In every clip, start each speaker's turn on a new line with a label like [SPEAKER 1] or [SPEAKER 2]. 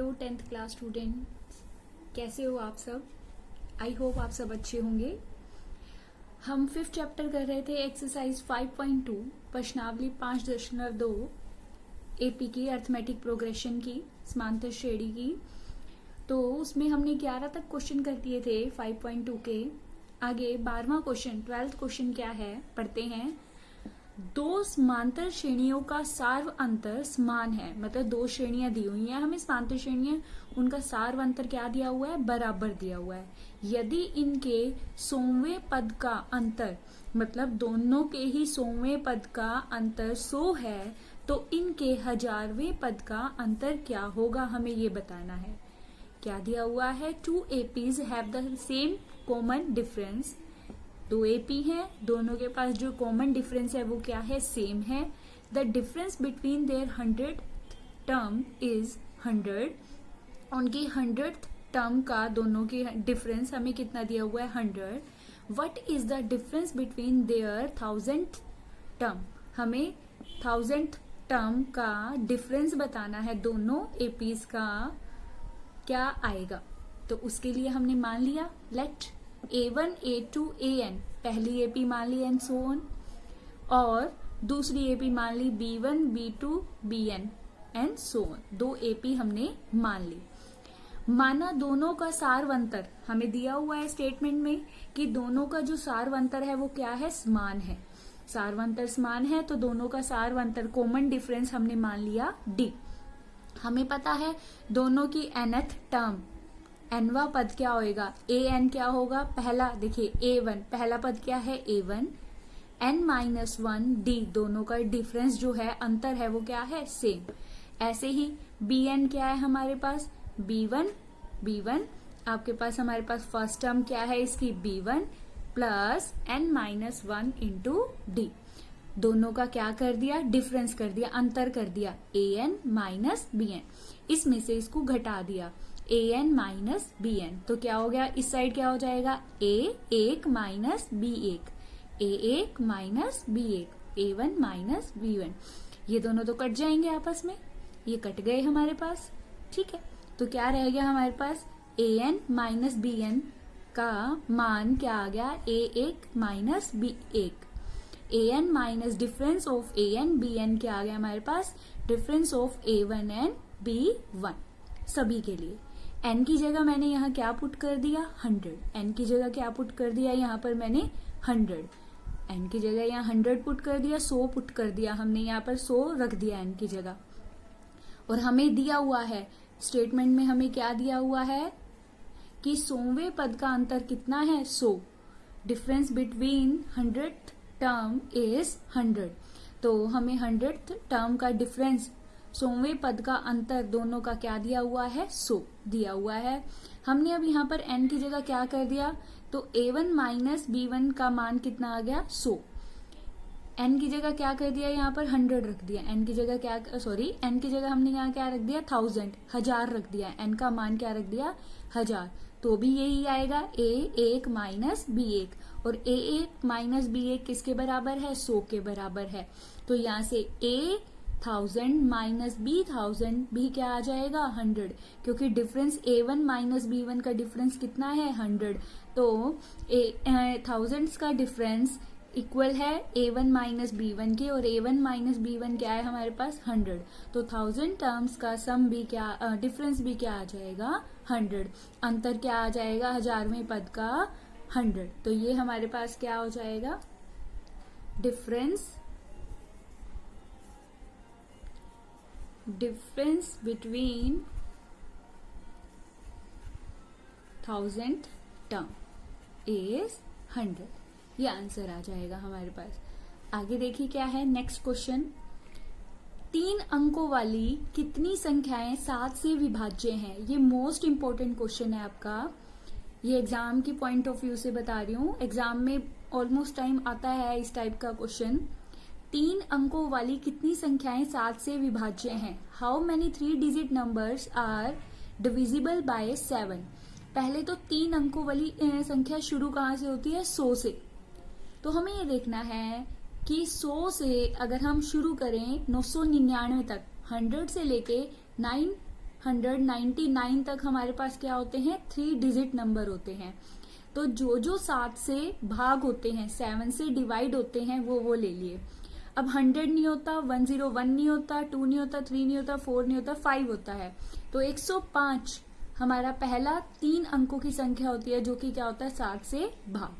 [SPEAKER 1] Hello 10th class students, कैसे हो आप सब। आई होप आप सब अच्छे होंगे। हम 5th चैप्टर कर रहे थे एक्सरसाइज 5.2 प्रश्नावली 5.2 एपी की अर्थमेटिक प्रोग्रेशन की समांतर श्रेणी की। तो उसमें हमने 11 तक क्वेश्चन कर दिए थे 5.2 के। आगे 12वां क्वेश्चन 12th क्वेश्चन क्या है पढ़ते हैं। दो समांतर श्रेणियों का सार्व अंतर समान है, मतलब दो श्रेणियां दी हुई हैं हमें समांतर श्रेणियां, उनका सार्व अंतर क्या दिया हुआ है, बराबर दिया हुआ है। यदि इनके 100वें पद का अंतर, मतलब दोनों के ही 100वें पद का अंतर 100 है, तो इनके 1000वें पद का अंतर क्या होगा, हमें ये बताना है। क्या दिया हुआ है, 2 APs have the same common difference. दो एपी हैं, दोनों के पास जो कॉमन डिफरेंस है वो क्या है, सेम है। The difference between their 100th term is 100। उनकी 100th टर्म का दोनों की डिफरेंस हमें कितना दिया हुआ है, 100। What is the difference between their 1000th term, हमें 1000th टर्म का डिफरेंस बताना है, दोनों एपीज का क्या आएगा। तो उसके लिए हमने मान लिया लेट A1 A2 AN, पहली एपी मान ली एंड सो ऑन, और दूसरी एपी मान ली B1 B2 BN and so on. दो एपी हमने मान ली। माना दोनों का सार्व अंतर, हमें दिया हुआ है स्टेटमेंट में कि दोनों का जो सार्व अंतर है वो क्या है, समान है। सार्व अंतर समान है तो दोनों का सार्व अंतर कॉमन डिफरेंस हमने मान लिया D। हमें पता है दोनों की nth टर्म, nवा पद क्या होएगा, an क्या होगा, पहला देखिए A1 पहला पद क्या है A1, n-1 D, दोनों का डिफरेंस जो है अंतर है वो क्या है, सेम। ऐसे ही Bn क्या है हमारे पास, B1 आपके पास, हमारे पास फर्स्ट टर्म क्या है इसकी B1 plus n-1 into D, दोनों का क्या कर दिया, डिफरेंस कर दिया, अंतर कर दिया, an माइनस Bn, इसमें से इसको घटा दिया an माइनस Bn, तो क्या हो गया, इस साइड क्या हो जाएगा, A1 minus B1, A1 minus B1, A1 minus B1। ये दोनों तो कट जाएंगे आपस में, ये कट गए हमारे पास, ठीक है। तो क्या रह गया हमारे पास, an माइनस Bn का मान क्या आ गया, A1 minus B1, an minus difference of an Bn क्या आ गया हमारे पास, difference of A1 and B1 सभी के लिए। n की जगह मैंने यहाँ क्या पुट कर दिया, 100। n की जगह क्या पुट कर दिया यहाँ पर मैंने 100, n की जगह यहाँ 100 पुट कर दिया, 100 पुट कर दिया हमने यहाँ पर, 100 रख दिया n की जगह। और हमें दिया हुआ है स्टेटमेंट में, हमें क्या दिया हुआ है कि 100वें पद का अंतर कितना है, 100। Difference between 100th term is 100, तो हमें 100th टर्म का डिफरेंस, 100वें पद का अंतर दोनों का क्या दिया हुआ है, 100 दिया हुआ है। हमने अब यहाँ पर n की जगह क्या कर दिया, तो A1 माइनस B1 का मान कितना आ गया, 100। n की जगह क्या कर दिया, यहाँ पर 100 रख दिया, n की जगह क्या, सॉरी n की जगह हमने यहाँ क्या रख दिया, 1000 रख दिया, n का मान क्या रख दिया, 1000, तो भी यही आएगा A1 माइनस B1, और A1 माइनस B1 किसके बराबर है, 100 के बराबर है। तो यहाँ से A1000 माइनस B1000 भी क्या आ जाएगा, 100, क्योंकि डिफरेंस A1 माइनस B1 का डिफरेंस कितना है, 100, तो थाउजेंड्स का डिफरेंस इक्वल है A1 माइनस B1 के, और A1 माइनस B1 क्या है हमारे पास, 100, तो 1000 टर्म्स का सम भी क्या, डिफरेंस भी क्या आ जाएगा, 100, अंतर क्या आ जाएगा 1000वें पद का 100। तो ये हमारे पास क्या हो जाएगा, difference between 1000th term is 100, ये आंसर आ जाएगा हमारे पास। आगे देखिए क्या है नेक्स्ट क्वेश्चन। 3 अंकों वाली कितनी संख्याएं 7 से विभाज्य हैं, ये मोस्ट इंपोर्टेंट क्वेश्चन है आपका। ये एग्जाम की पॉइंट ऑफ व्यू से बता रही हूँ, एग्जाम में ऑलमोस्ट टाइम आता है इस टाइप का क्वेश्चन। 3 अंकों वाली कितनी संख्याएं 7 से विभाज्य हैं, how many 3 digit numbers are divisible by 7। पहले तो 3 अंकों वाली संख्या शुरू कहाँ से होती है, 100 से। तो हमें ये देखना है कि 100 से अगर हम शुरू करें 999 तक, 100 से लेके 199 तक हमारे पास क्या होते हैं, 3 डिजिट नंबर होते हैं। तो जो जो 7 से भाग होते हैं, 7 से डिवाइड होते हैं, वो ले लिए। अब 100 नहीं होता, 101 नहीं होता, 2 नहीं होता, 3 नहीं होता, 4 नहीं होता, 5 होता है। तो 105 हमारा पहला 3 अंकों की संख्या होती है, जो कि क्या होता है, 7 से भाग।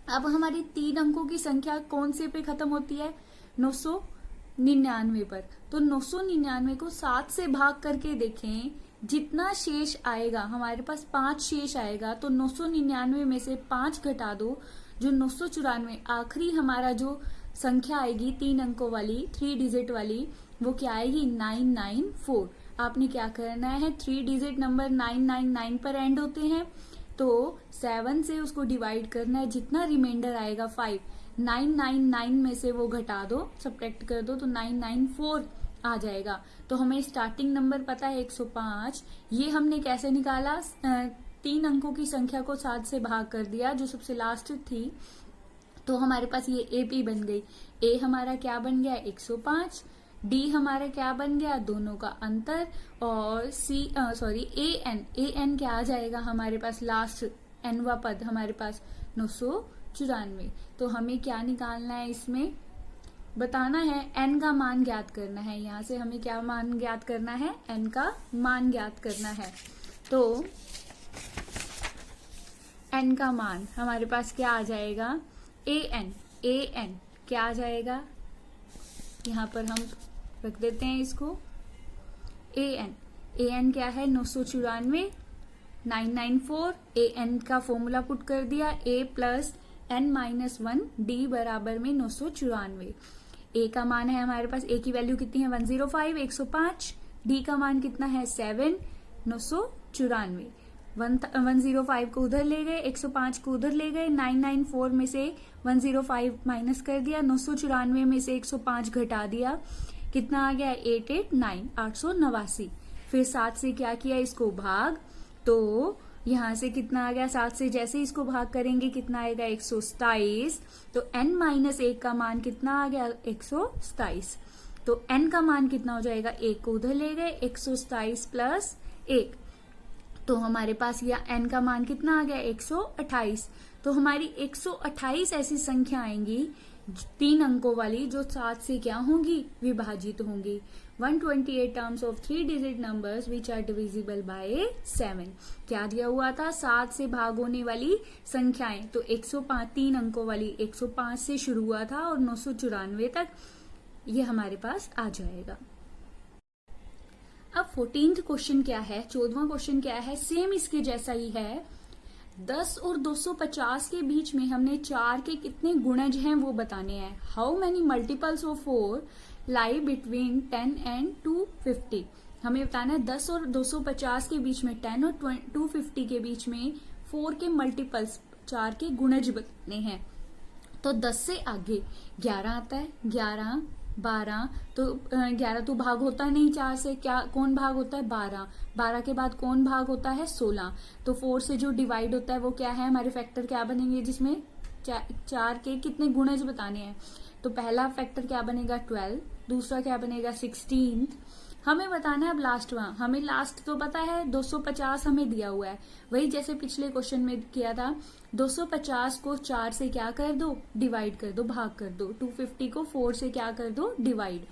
[SPEAKER 1] अब हमारी 3 अंकों की संख्या कौन से पे खत्म होती है, 999 पर। तो 999 को 7 से भाग करके देखें, जितना शेष आएगा, हमारे पास 5 शेष आएगा। तो 999 में से 5 घटा दो, जो 994 आखिरी हमारा जो संख्या आएगी 3 अंकों वाली, 3 डिजिट वाली, वो क्या आएगी, 994। आपने क्या करना है, 3 डिजिट नंबर 999 पर एंड होते हैं, तो 7 से उसको डिवाइड करना है, जितना रिमाइंडर आएगा 5, 999 में से वो घटा दो, सब्ट्रैक्ट कर दो, तो 994 आ जाएगा। तो हमें स्टार्टिंग नंबर पता है 105। ये हमने कैसे निकाला, 3 अंकों की संख्या को 7 से भाग कर दिया, जो सबसे लास्ट थी। तो हमारे पास ये एपी बन गई। ए हमारा क्या बन गया, 105। डी हमारा क्या बन गया, दोनों का अंतर। और ए एन क्या आ जाएगा हमारे पास, लास्ट एनवा पद हमारे पास 994। तो हमें क्या निकालना है, इसमें बताना है, एन का मान ज्ञात करना है। यहाँ से हमें क्या मान ज्ञात करना है, एन का मान ज्ञात करना है। तो एन का मान हमारे पास क्या आ जाएगा, ए एन क्या आ जाएगा, यहाँ पर हम रख देते हैं इसको, ए एन क्या है, 994, 994। ए एन का फॉर्मूला पुट कर दिया, ए प्लस एन माइनस 1, डी बराबर में 994। ए का मान है हमारे पास, ए की वैल्यू कितनी है, 105, 105। डी का मान कितना है, 7, 994। 105 को उधर ले गए, 105 को उधर ले गए, 994 में से 105 माइनस कर दिया, 994 में से 105 घटा दिया, कितना आ गया, 889, 889। फिर 7 से क्या किया, इसको भाग, तो यहां से कितना आ गया, 7 से जैसे इसको भाग करेंगे कितना आएगा, 127। तो n माइनस 1 का मान कितना आ गया, 127। तो n का मान कितना हो जाएगा, 1 को उधर ले गए, 127 प्लस 1, तो हमारे पास यह n का मान कितना आ गया, 128। तो हमारी 128 ऐसी संख्या आएंगी 3 अंकों वाली, जो 7 से क्या होंगी, विभाजित होंगी। 128 terms of 3 digit numbers which are divisible by 7। क्या दिया हुआ था, 7 से भाग होने वाली संख्याएं। तो 105 3 अंकों वाली 105 से शुरू हुआ था और 994 तक ये हमारे पास आ जाएगा। अब 14th क्वेश्चन क्या है, 14वां क्वेश्चन क्या है, सेम इसके जैसा ही है। 10 और 250 के बीच में हमने 4 के कितने गुणज हैं वो बताने हैं। How many multiples of 4 lie between 10 and 250। हमें बताना है 10 और 250 के बीच में, 10 और 250 के बीच में 4 के मल्टीपल्स, 4 के गुणज बताने हैं। तो 10 से आगे 11 आता है, 11, 12, तो 11 तो भाग होता नहीं 4 से, क्या कौन भाग होता है, 12। 12 के बाद कौन भाग होता है, 16। तो 4 से जो डिवाइड होता है वो क्या है, हमारे फैक्टर क्या बनेंगे, जिसमें 4 के कितने गुणज बताने हैं। तो पहला फैक्टर क्या बनेगा, 12, दूसरा क्या बनेगा, 16। हमें बताना है अब लास्ट वहां, हमें लास्ट तो पता है 250 हमें दिया हुआ है, वही जैसे पिछले क्वेश्चन में किया था। 250 को 4 से क्या कर दो, डिवाइड कर दो, भाग कर दो। 250 को 4 से क्या कर दो, डिवाइड।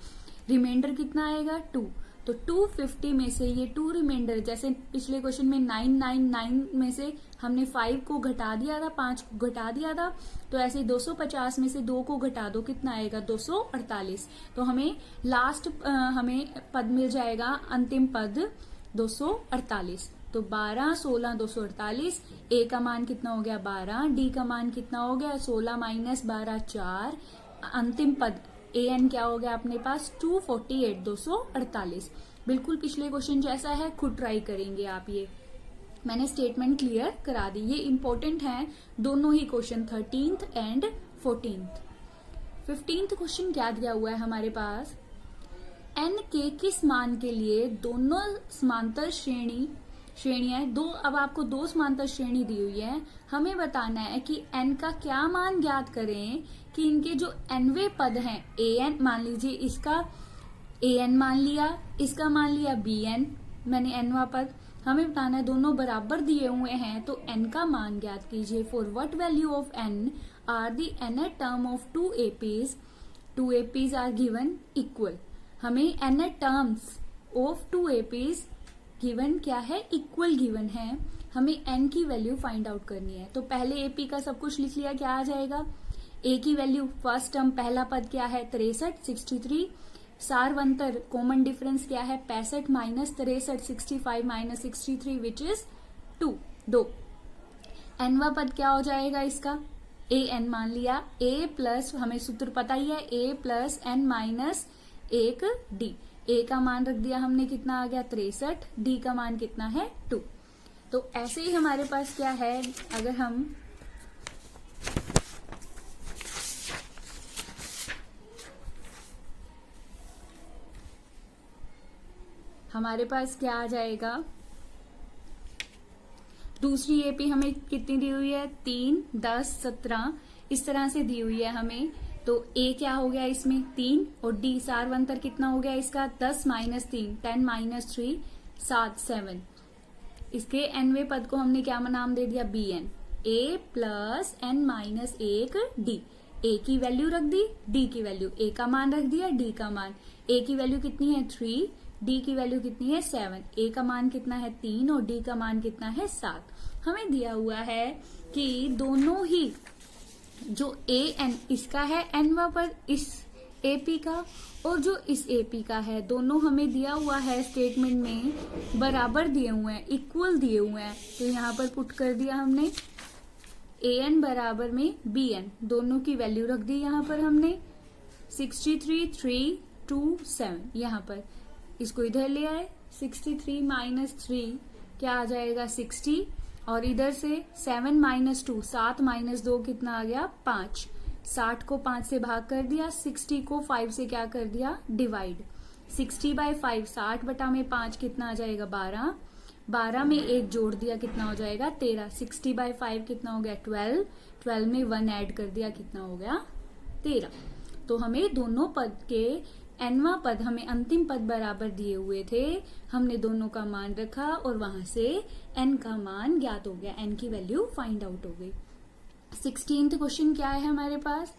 [SPEAKER 1] रिमाइंडर कितना आएगा, 2। तो 250 में से ये 2 रिमाइंडर, जैसे पिछले क्वेश्चन में 999 में से हमने 5 को घटा दिया था, 5 को घटा दिया था, तो ऐसे 250 में से 2 को घटा दो, कितना आएगा, 248। तो हमें लास्ट हमें पद मिल जाएगा, अंतिम पद 248। तो 12, 16, 248। ए का मान कितना हो गया, 12। डी का मान कितना हो गया, 16 माइनस 12, 4। अंतिम पद ए एन क्या हो गया अपने पास, 248, 248। बिल्कुल पिछले क्वेश्चन जैसा है, खुद ट्राई करेंगे आप। ये मैंने स्टेटमेंट क्लियर करा दी, ये इंपॉर्टेंट है दोनों ही question, 13th and 14th। 15th question क्या दिया हुआ है हमारे पास, एन के किस मान के लिए दोनों समांतर श्रेणियां, अब आपको 2 समांतर श्रेणी दी हुई है। हमें बताना है कि एन का क्या मान ज्ञात करें कि इनके जो एनवे पद हैं, ए एन मान लीजिए, इसका ए एन मान लिया, इसका मान लिया बी एन, मैंने nवा पद, हमें बताना है दोनों बराबर दिए हुए हैं तो n का मान ज्ञात कीजिए। For what value of n are the nth term of two APs are given equal. हमें nth terms of two APs given क्या है, इक्वल गिवन है। हमें n की वैल्यू फाइंड आउट करनी है। तो पहले एपी का सब कुछ लिख लिया, क्या आ जाएगा, a की वैल्यू फर्स्ट टर्म पहला पद क्या है 63 63, सारवंतर कॉमन डिफरेंस क्या है 65 माइनस 63 65 माइनस 63 विच इज 2। nवा पद क्या हो जाएगा इसका, a n मान लिया, a प्लस हमें सूत्र पता ही है a plus n minus 1 d। a का मान रख दिया हमने, कितना आ गया 63, d का मान कितना है 2। तो ऐसे ही हमारे पास क्या है, अगर हम हमारे पास क्या आ जाएगा, दूसरी एपी हमें कितनी दी हुई है 3 10 17 इस तरह से दी हुई है हमें। तो a क्या हो गया इसमें 3 और d सारवंतर कितना हो गया इसका 10 माइनस 3 10 माइनस 3 7 इसके nवे पद को हमने क्या नाम दे दिया bn। a plus n minus 1 d। a की वैल्यू रख दी, d की वैल्यू, a का मान रख दिया, d का मान, a की वैल्यू कितनी है 3, d की वैल्यू कितनी है 7, a का मान कितना है 3 और d का मान कितना है 7। हमें दिया हुआ है कि दोनों ही जो a n इसका है nवा पर इस AP का और जो इस AP का है, दोनों हमें दिया हुआ है स्टेटमेंट में बराबर दिए हुए हैं, इक्वल दिए हुए हैं। तो यहाँ पर पुट कर दिया हमने an बराबर में bn, दोनों की वैल्यू रख दी यहाँ पर हमने 63 3 2 7। यहाँ पर इसको इधर ले आए, 63 माइनस 3 क्या आ जाएगा 60 और इधर से 7 माइनस 2 7 माइनस 2 कितना आ गया 5। 60 को 5 से भाग कर दिया, 60 को 5 से क्या कर दिया डिवाइड। 60/5 60 बटा में 5 कितना आ जाएगा 12, 12 में 1 जोड़ दिया कितना हो जाएगा 13। 60/5 कितना हो गया 12, 12 में 1 ऐड कर दिया कितना हो गया 13। तो हमें दोनों पद के nवा पद हमें अंतिम पद बराबर दिए हुए थे, हमने दोनों का मान रखा और वहां से n का मान ज्ञात हो गया, n की वैल्यू फाइंड आउट हो गई। 16th क्वेश्चन क्या है हमारे पास,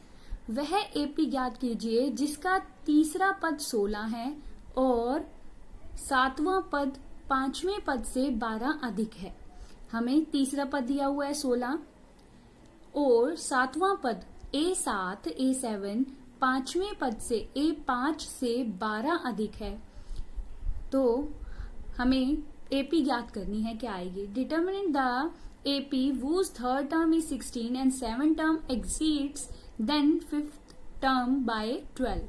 [SPEAKER 1] वह एपी ज्ञात कीजिए जिसका तीसरा पद 16 है और सातवां पद पांचवें पद से 12 अधिक है। हमें तीसरा पद दिया हुआ है 16 और सातवां पद A7 A7 पांचवें पद से A5 से 12 अधिक है। तो हमें एपी ज्ञात करनी है, क्या आएगी, determinate the AP whose third term is 16 and 7th term exceeds then 5th term by 12।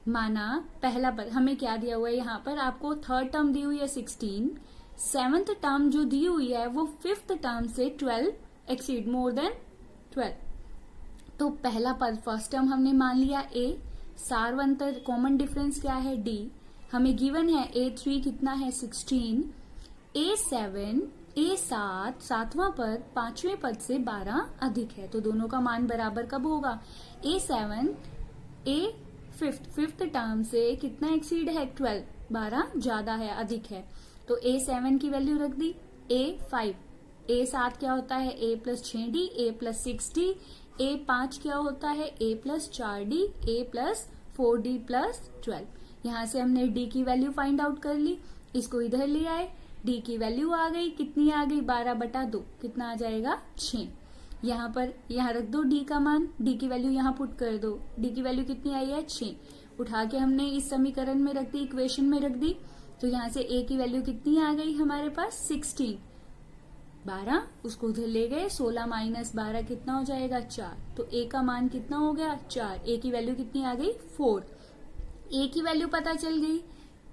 [SPEAKER 1] माना पहला पद हमें क्या दिया हुआ है, यहाँ पर आपको थर्ड टर्म दी हुई है 16, 7th टर्म जो दी हुई है वो 5th टर्म से 12 एक्सीड मोर देन 12। तो पहला पद फर्स्ट टर्म हमने मान लिया a, सारवंतर कॉमन डिफरेंस क्या है d, हमें गिवन है A3 कितना है 16, A7 A7 सातवां पद पांचवें पद से 12 अधिक है। तो दोनों का मान बराबर कब होगा, A7 A फिफ्थ टर्म से कितना एक्सीड है 12, 12 ज्यादा है अधिक है। तो A7 की वैल्यू रख दी, A5 A7 क्या होता है A plus 6D A plus 6D, A5 क्या होता है A plus 4D A plus 4D plus 12। यहाँ से हमने D की वैल्यू फाइंड आउट कर ली, इसको इधर ले आए, D की वैल्यू आ गई, कितनी आ गई 12/2 कितना आ जाएगा 6। यहाँ पर यहाँ रख दो D का मान, D की वैल्यू यहाँ पुट कर दो, D की वैल्यू कितनी आई है 6, उठा के हमने इस समीकरण में रख दी, इक्वेशन में रख दी। तो यहाँ से A की वैल्यू कितनी आ गई हमारे पास 16, 12 उसको उधर ले गए, 16 माइनस 12 कितना हो जाएगा 4। तो A का मान कितना हो गया 4, A की वैल्यू कितनी आ गई 4। A की वैल्यू पता चल गई,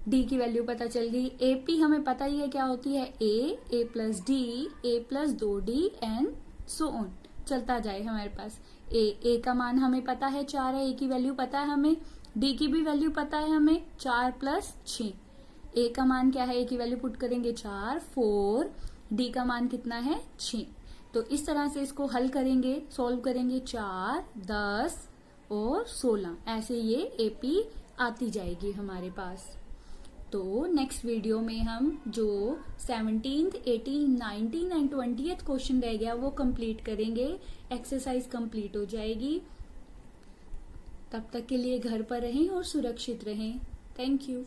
[SPEAKER 1] D की वैल्यू पता चल गई। AP हमें पता ही है क्या होती है A plus D A plus 2D and so on, चलता जाए हमारे पास। A का मान हमें पता है 4 है, A की वैल्यू पता है हमें, D की भी वैल्यू पता है हमें 4 प्लस 6। A का मान क्या है, A की वैल्यू पुट करेंगे 4 4, D का मान कितना है 6। तो इस तरह से इसको हल करेंगे, सॉल्व करेंगे 4 10 और 16, ऐसे ये AP आती जाएगी हमारे पास। तो नेक्स्ट वीडियो में हम जो 17th, 18th, 19th and 20th question रह गया वो कंप्लीट करेंगे। एक्सरसाइज कंप्लीट हो जाएगी। तब तक के लिए घर पर रहें और सुरक्षित रहें। Thank you.